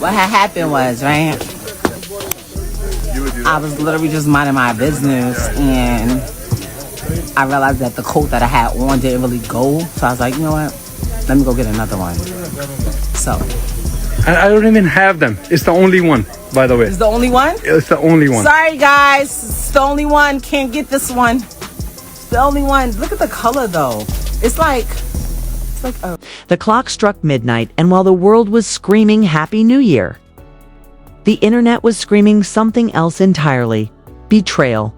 what had happened was, right, I was literally just minding my business, and I realized that the coat that I had on didn't really go, so I was like, you know what, let me go get another one. So I don't even have them. It's the only one, by the way. it's the only one? It's the only one. Sorry guys, it's the only one. Can't get this one. It's the only one. Look at the color though. It's like a... The clock struck midnight, and while the world was screaming Happy New Year, the internet was screaming something else entirely: betrayal.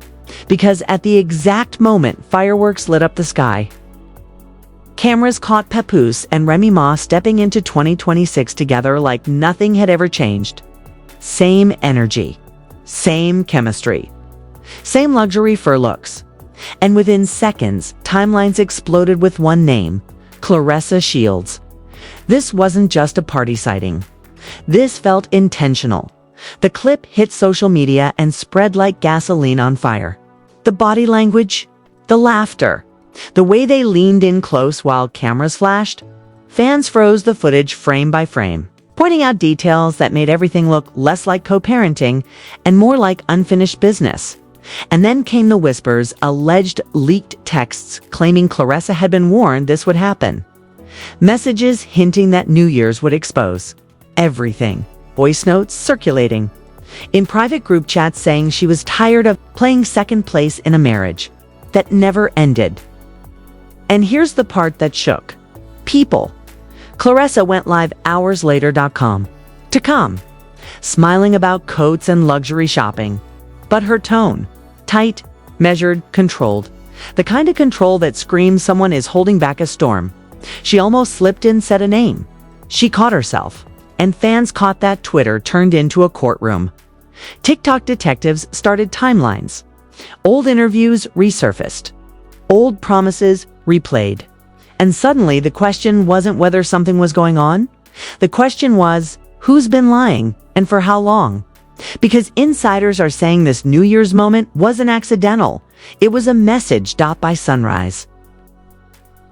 Because at the exact moment fireworks lit up the sky, cameras caught Papoose and Remy stepping into 2026 together like nothing had ever changed. Same energy, same chemistry, same luxury for looks. And within seconds, timelines exploded with one name: Claressa Shields. This wasn't just a party sighting. This felt intentional. The clip hit social media and spread like gasoline on fire. The body language, the laughter, the way they leaned in close while cameras flashed. Fans froze the footage frame by frame, pointing out details that made everything look less like co-parenting and more like unfinished business. And then came the whispers, alleged leaked texts claiming Claressa had been warned this would happen. Messages hinting that New Year's would expose everything. Voice notes circulating in private group chats saying she was tired of playing second place in a marriage that never ended. And here's the part that shook people. Claressa went live hours later.com to come, smiling about coats and luxury shopping. But her tone, tight, measured, controlled. The kind of control that screams someone is holding back a storm. She almost slipped in, said a name. She caught herself. And fans caught that Twitter turned into a courtroom. TikTok detectives started timelines. Old interviews resurfaced. Old promises replayed. And suddenly the question wasn't whether something was going on. The question was, who's been lying and for how long? Because insiders are saying this New Year's moment wasn't accidental. It was a message by sunrise.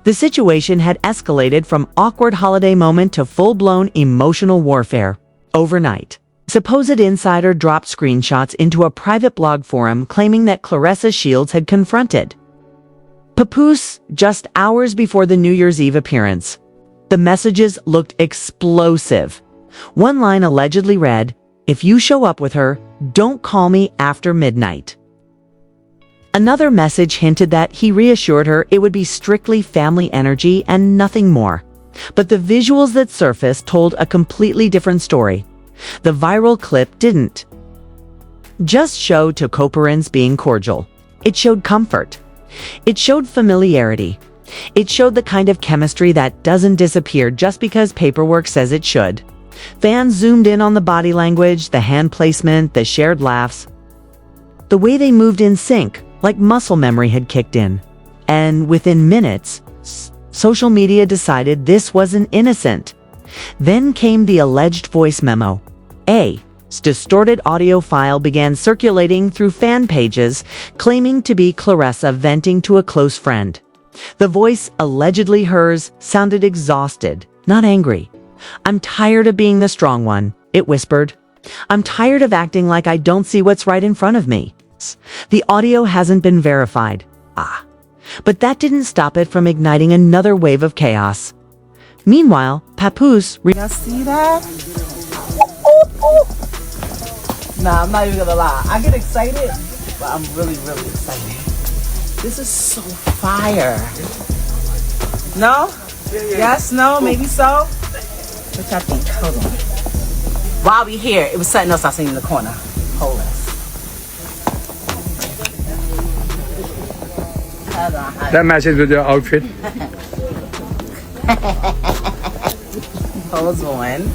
The situation had escalated from awkward holiday moment to full-blown emotional warfare overnight. Supposed insider dropped screenshots into a private blog forum claiming that Claressa Shields had confronted Papoose just hours before the New Year's Eve appearance. The messages looked explosive. One line allegedly read, "If you show up with her, don't call me after midnight." Another message hinted that he reassured her it would be strictly family energy and nothing more. But the visuals that surfaced told a completely different story. The viral clip didn't just show two co-parents being cordial. It showed comfort. It showed familiarity. It showed the kind of chemistry that doesn't disappear just because paperwork says it should. Fans zoomed in on the body language, the hand placement, the shared laughs. The way they moved in sync, like muscle memory had kicked in. And within minutes, social media decided this wasn't innocent. Then came the alleged voice memo. A distorted audio file began circulating through fan pages, claiming to be Claressa venting to a close friend. The voice, allegedly hers, sounded exhausted, not angry. "I'm tired of being the strong one," it whispered. "I'm tired of acting like I don't see what's right in front of me." The audio hasn't been verified. But that didn't stop it from igniting another wave of chaos. Meanwhile, Papoose... Y'all see that? Nah, I'm not even gonna lie. I get excited, but I'm really, really excited. This is so fire. No? Yes? No? Maybe so? What y'all think? Hold on. While we here, it was something else I seen in the corner. Hold on. That matches with your outfit. Hold on.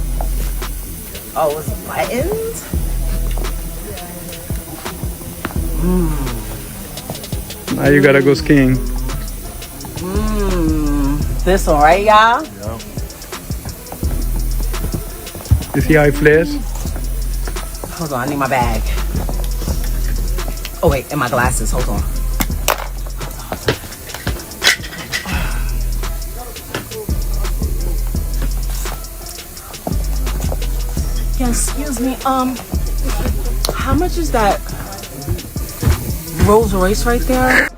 Oh, it's buttons? Now you gotta go skiing. This one, right, y'all? Yeah. You see how it flares? Hold on, I need my bag. Oh, wait, and my glasses. Hold on. again. Excuse me. How much is that Rolls Royce right there?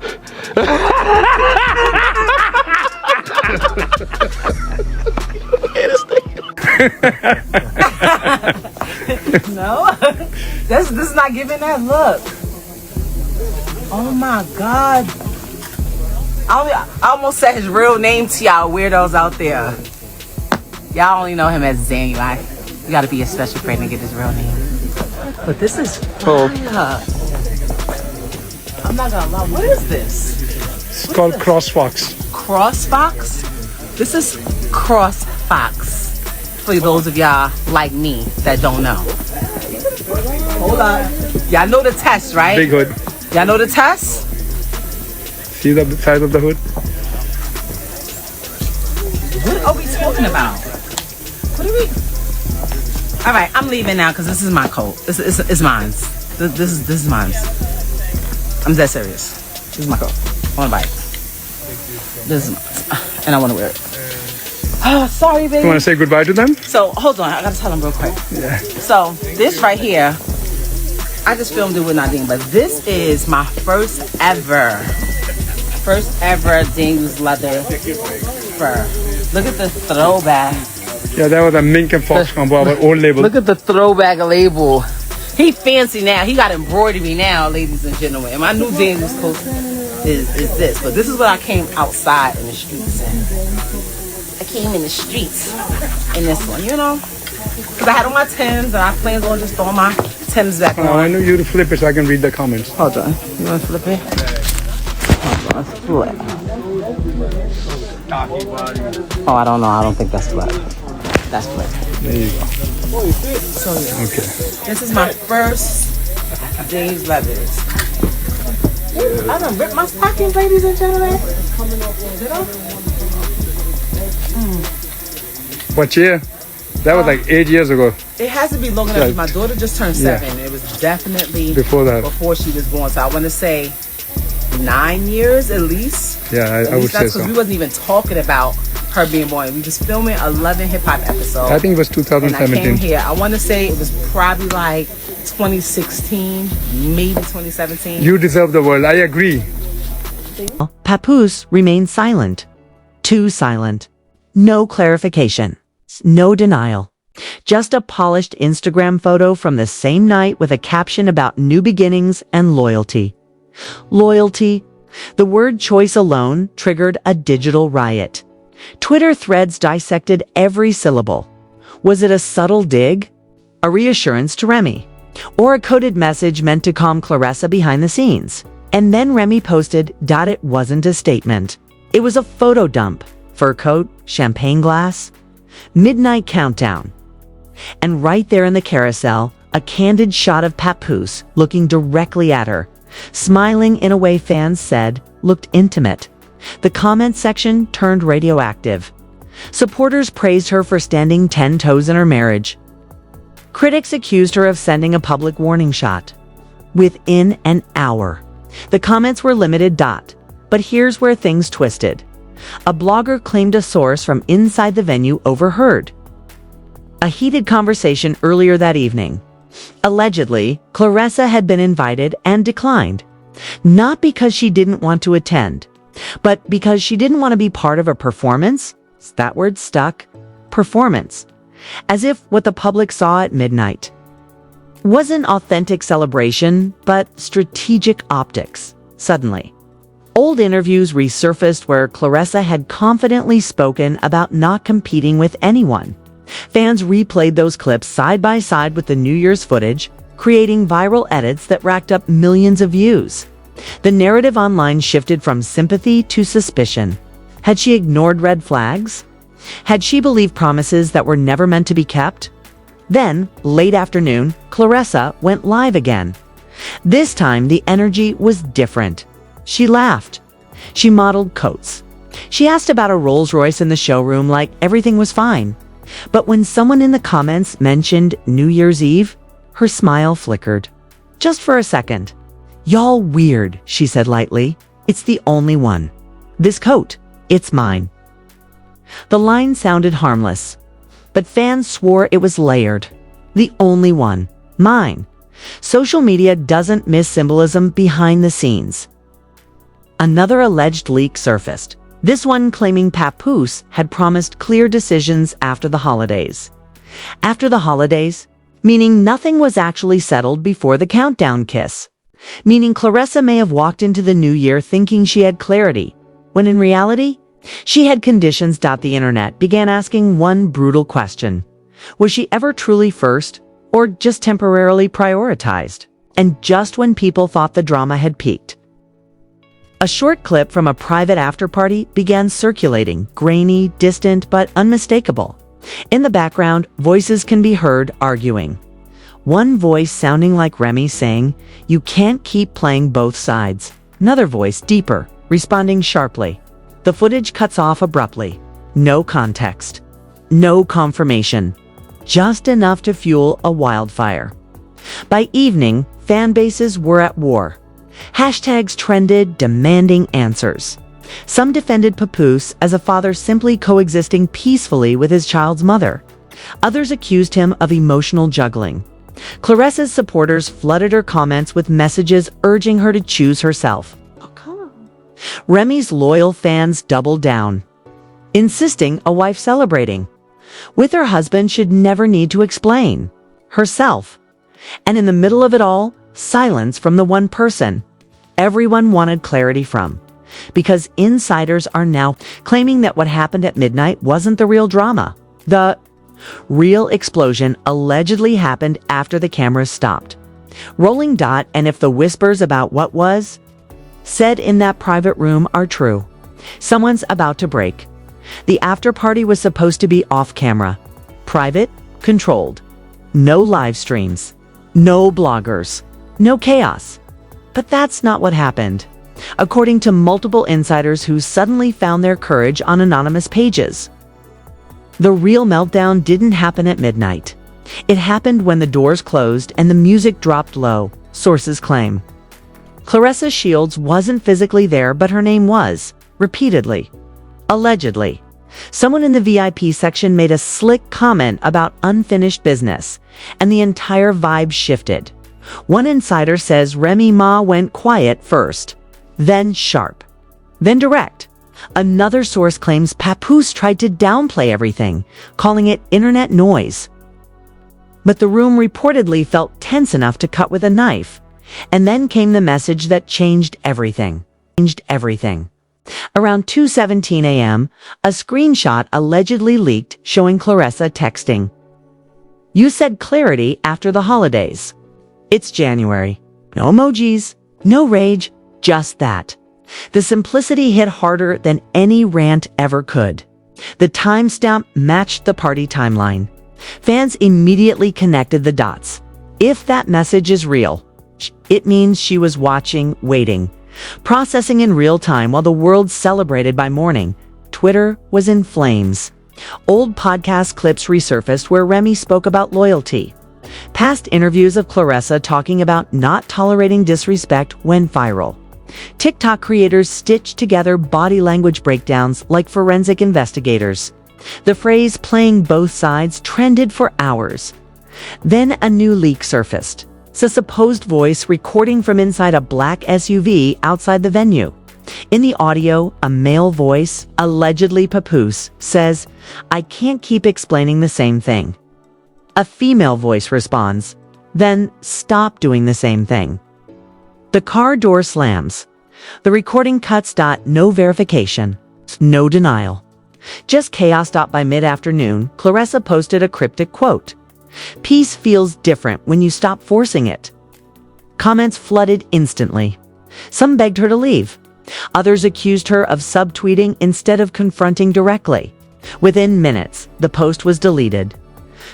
No, this is not giving that look. Oh my God. I almost said his real name to y'all weirdos out there. Y'all only know him as Zane. Like, you gotta be a special friend to get his real name. But this is fire. I'm not gonna lie. What is this? It's called CrossFox. CrossFox? This is CrossFox. For those of y'all like me that don't know. Hold on. Y'all know the test, right? Big hood. Y'all know the test? See the size of the hood? What are we talking about? What are we? All right, I'm leaving now because this is my coat. This is mine. This is mine. I'm dead serious. This is my coat. I want to buy it. This is mine, and I want to wear it. Oh, sorry, baby. You want to say goodbye to them? So hold on, I gotta tell them real quick. Yeah. So this right here, I just filmed it with Nadine, but this is my first ever Ding's leather fur. Look at the throwback. Yeah, that was a mink and fox combo, our old label. Look at the throwback label. He fancy now. He got embroidery now, ladies and gentlemen. And my new Ding's coat is this. But this is what I came outside in the streets in. I came in the streets in this one, you know? Because I had on my Timbs and I planned on just throwing my Timbs back on. Oh, I know you to flip it so I can read the comments. Hold on. You want to flip it? Hold on. Flip. Oh, I don't know. I don't think that's flip. That's flip. There you go. So, yeah. Okay. This is my first Dave's Leathers. I done ripped my stocking, ladies and gentlemen. Did I? What year? That was like 8 years ago. It has to be long enough. Right. My daughter just turned 7. It was definitely Before that. Before she was born. So I want to say 9 years at least. Yeah, I would say Because so. we wasn't even talking about her being born. We was filming 11 hip hop episodes. I think it was And I 2017. came here. I want to say it was probably like 2016, maybe 2017. You deserve the world. I agree. Papoose remained silent. Too silent. No clarification. No denial. Just a polished Instagram photo from the same night with a caption about new beginnings and loyalty. Loyalty. The word choice alone triggered a digital riot. Twitter threads dissected every syllable. Was it a subtle dig? A reassurance to Remy? Or a coded message meant to calm Claressa behind the scenes? And then Remy posted, "It wasn't a statement. It was a photo dump. Fur coat, champagne glass, midnight countdown." And right there in the carousel, a candid shot of Papoose looking directly at her, smiling in a way fans said looked intimate. The comment section turned radioactive. Supporters praised her for standing 10 toes in her marriage. Critics accused her of sending a public warning shot. Within an hour, the comments were limited. But here's where things twisted. A blogger claimed a source from inside the venue overheard a heated conversation earlier that evening. Allegedly, Claressa had been invited and declined, not because she didn't want to attend, but because she didn't want to be part of a performance. That word stuck. Performance. As if what the public saw at midnight wasn't authentic celebration, but strategic optics. Suddenly, old interviews resurfaced where Claressa had confidently spoken about not competing with anyone. Fans replayed those clips side by side with the New Year's footage, creating viral edits that racked up millions of views. The narrative online shifted from sympathy to suspicion. Had she ignored red flags? Had she believed promises that were never meant to be kept? Then, late afternoon, Claressa went live again. This time, the energy was different. She laughed. She modeled coats. She asked about a Rolls Royce in the showroom like everything was fine. But when someone in the comments mentioned New Year's Eve, her smile flickered. Just for a second. "Y'all weird," she said lightly. "It's the only one. This coat, it's mine." The line sounded harmless, but fans swore it was layered. The only one. Mine. Social media doesn't miss symbolism behind the scenes. Another alleged leak surfaced. This one claiming Papoose had promised clear decisions after the holidays. After the holidays? Meaning nothing was actually settled before the countdown kiss. Meaning Claressa may have walked into the new year thinking she had clarity, when in reality, she had conditions. The internet began asking one brutal question. Was she ever truly first, or just temporarily prioritized? And just when people thought the drama had peaked. A short clip from a private after-party began circulating, grainy, distant, but unmistakable. In the background, voices can be heard arguing. One voice sounding like Remy saying, "You can't keep playing both sides." Another voice, deeper, responding sharply. The footage cuts off abruptly. No context. No confirmation. Just enough to fuel a wildfire. By evening, fan bases were at war. Hashtags trended, demanding answers. Some defended Papoose as a father simply coexisting peacefully with his child's mother. Others accused him of emotional juggling. Claressa's supporters flooded her comments with messages urging her to choose herself. Oh, come on. Remy's loyal fans doubled down, insisting a wife celebrating with her husband should never need to explain herself. And in the middle of it all, silence from the one person everyone wanted clarity from. Because insiders are now claiming that what happened at midnight wasn't the real drama. The real explosion allegedly happened after the cameras stopped. Rolling dot, and if the whispers about what was said in that private room are true, someone's about to break. The after party was supposed to be off camera, private, controlled. No live streams, no bloggers, no chaos. But that's not what happened, according to multiple insiders who suddenly found their courage on anonymous pages. The real meltdown didn't happen at midnight. It happened when the doors closed and the music dropped low, sources claim. Claressa Shields wasn't physically there, but her name was, repeatedly. Allegedly. Someone in the VIP section made a slick comment about unfinished business, and the entire vibe shifted. One insider says Remy Ma went quiet first, then sharp, then direct. Another source claims Papoose tried to downplay everything, calling it internet noise. But the room reportedly felt tense enough to cut with a knife. And then came the message that changed everything. Around 2:17 a.m., a screenshot allegedly leaked showing Claressa texting. "You said clarity after the holidays. It's January. No emojis, no rage, just that." The simplicity hit harder than any rant ever could. The timestamp matched the party timeline. Fans immediately connected the dots. If that message is real, it means she was watching, waiting, processing in real time while the world celebrated by morning. Twitter was in flames. Old podcast clips resurfaced where Remy spoke about loyalty. Past interviews of Claressa talking about not tolerating disrespect went viral. TikTok creators stitched together body language breakdowns like forensic investigators. The phrase "playing both sides" trended for hours. Then a new leak surfaced. It's a supposed voice recording from inside a black SUV outside the venue. In the audio, a male voice, allegedly Papoose, says, "I can't keep explaining the same thing." A female voice responds, "Then stop doing the same thing." The car door slams. The recording cuts. No verification. No denial. Just chaos. By mid-afternoon, Claressa posted a cryptic quote. "Peace feels different when you stop forcing it." Comments flooded instantly. Some begged her to leave. Others accused her of subtweeting instead of confronting directly. Within minutes, the post was deleted.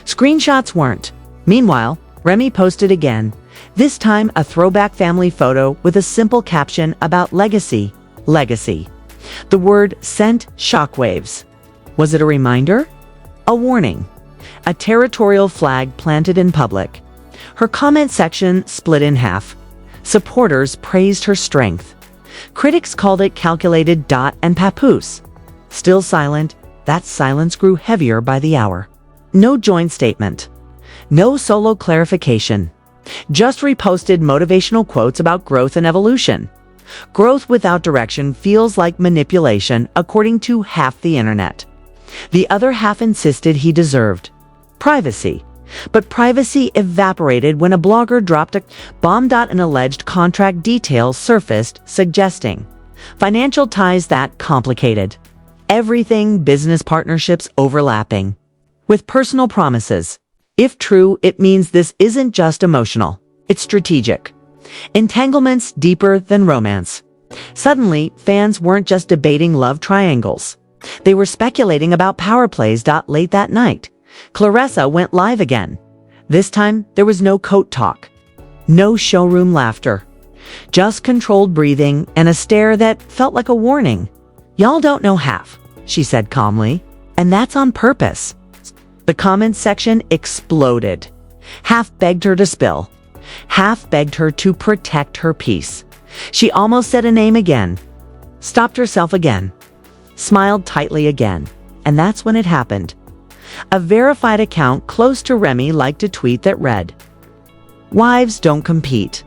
Screenshots weren't. Meanwhile, Remy posted again, this time a throwback family photo with a simple caption about legacy. The word sent shockwaves. Was it a reminder? A warning? A territorial flag planted in public? Her comment section split in half. Supporters praised her strength. Critics called it calculated. And Papoose, still silent, that silence grew heavier by the hour. No joint statement. No solo clarification. Just reposted motivational quotes about growth and evolution. Growth without direction feels like manipulation, according to half the internet. The other half insisted he deserved privacy. But privacy evaporated when a blogger dropped a bomb. An alleged contract details surfaced, suggesting financial ties that complicated everything, business partnerships overlapping with personal promises. If true, it means this isn't just emotional, it's strategic. Entanglements deeper than romance. Suddenly, fans weren't just debating love triangles. They were speculating about power plays. Late that night, Claressa went live again. This time, there was no coat talk, no showroom laughter, just controlled breathing and a stare that felt like a warning. "Y'all don't know half," she said calmly, "and that's on purpose." The comments section exploded. Half begged her to spill. Half begged her to protect her peace. She almost said a name again, stopped herself again, smiled tightly again, and that's when it happened. A verified account close to Remy liked a tweet that read, "Wives don't compete."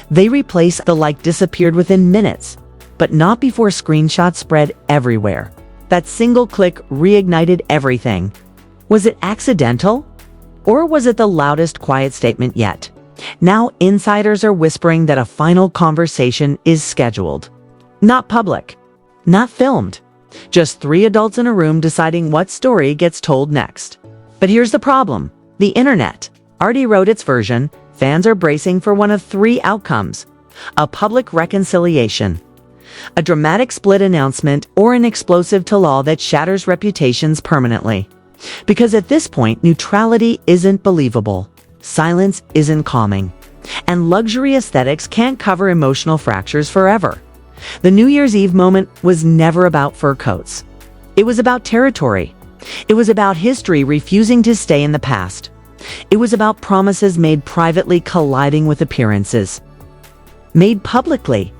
They replaced the like disappeared within minutes, but not before screenshots spread everywhere. That single click reignited everything. Was it accidental? Or was it the loudest quiet statement yet? Now insiders are whispering that a final conversation is scheduled. Not public, not filmed. Just 3 adults in a room deciding what story gets told next. But here's the problem. The internet already wrote its version. Fans are bracing for one of 3 outcomes: a public reconciliation, a dramatic split announcement, or an explosive tell-all that shatters reputations permanently. Because at this point, neutrality isn't believable, silence isn't calming, and luxury aesthetics can't cover emotional fractures forever. The New Year's Eve moment was never about fur coats. It was about territory. It was about history refusing to stay in the past. It was about promises made privately colliding with appearances made publicly.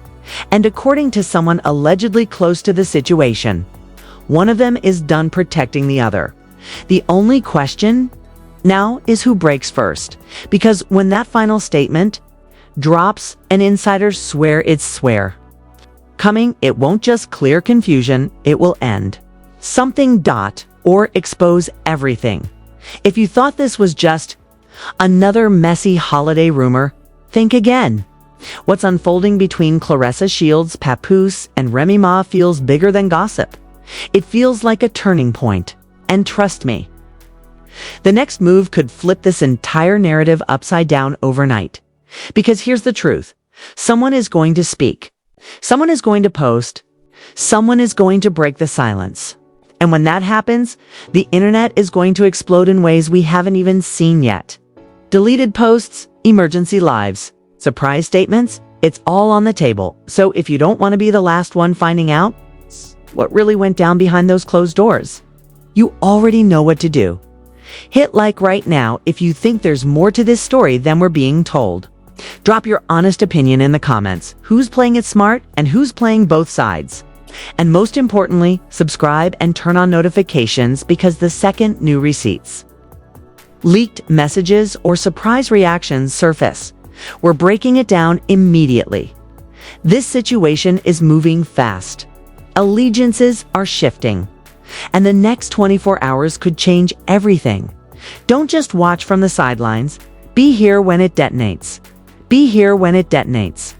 And according to someone allegedly close to the situation, one of them is done protecting the other. The only question now is who breaks first. Because when that final statement drops and insiders swear it's coming, it won't just clear confusion, it will end something or expose everything. If you thought this was just another messy holiday rumor, think again. What's unfolding between Claressa Shields, Papoose, and Remy Ma feels bigger than gossip. It feels like a turning point. And trust me, the next move could flip this entire narrative upside down overnight. Because here's the truth. Someone is going to speak. Someone is going to post. Someone is going to break the silence. And when that happens, the internet is going to explode in ways we haven't even seen yet. Deleted posts, emergency lives, surprise statements, it's all on the table. So if you don't want to be the last one finding out what really went down behind those closed doors, you already know what to do. Hit like right now if you think there's more to this story than we're being told. Drop your honest opinion in the comments. Who's playing it smart and who's playing both sides? And most importantly, subscribe and turn on notifications, because the second new receipts, leaked messages, or surprise reactions surface, we're breaking it down immediately. This situation is moving fast. Allegiances are shifting. And the next 24 hours could change everything. Don't just watch from the sidelines. Be here when it detonates. Be here when it detonates.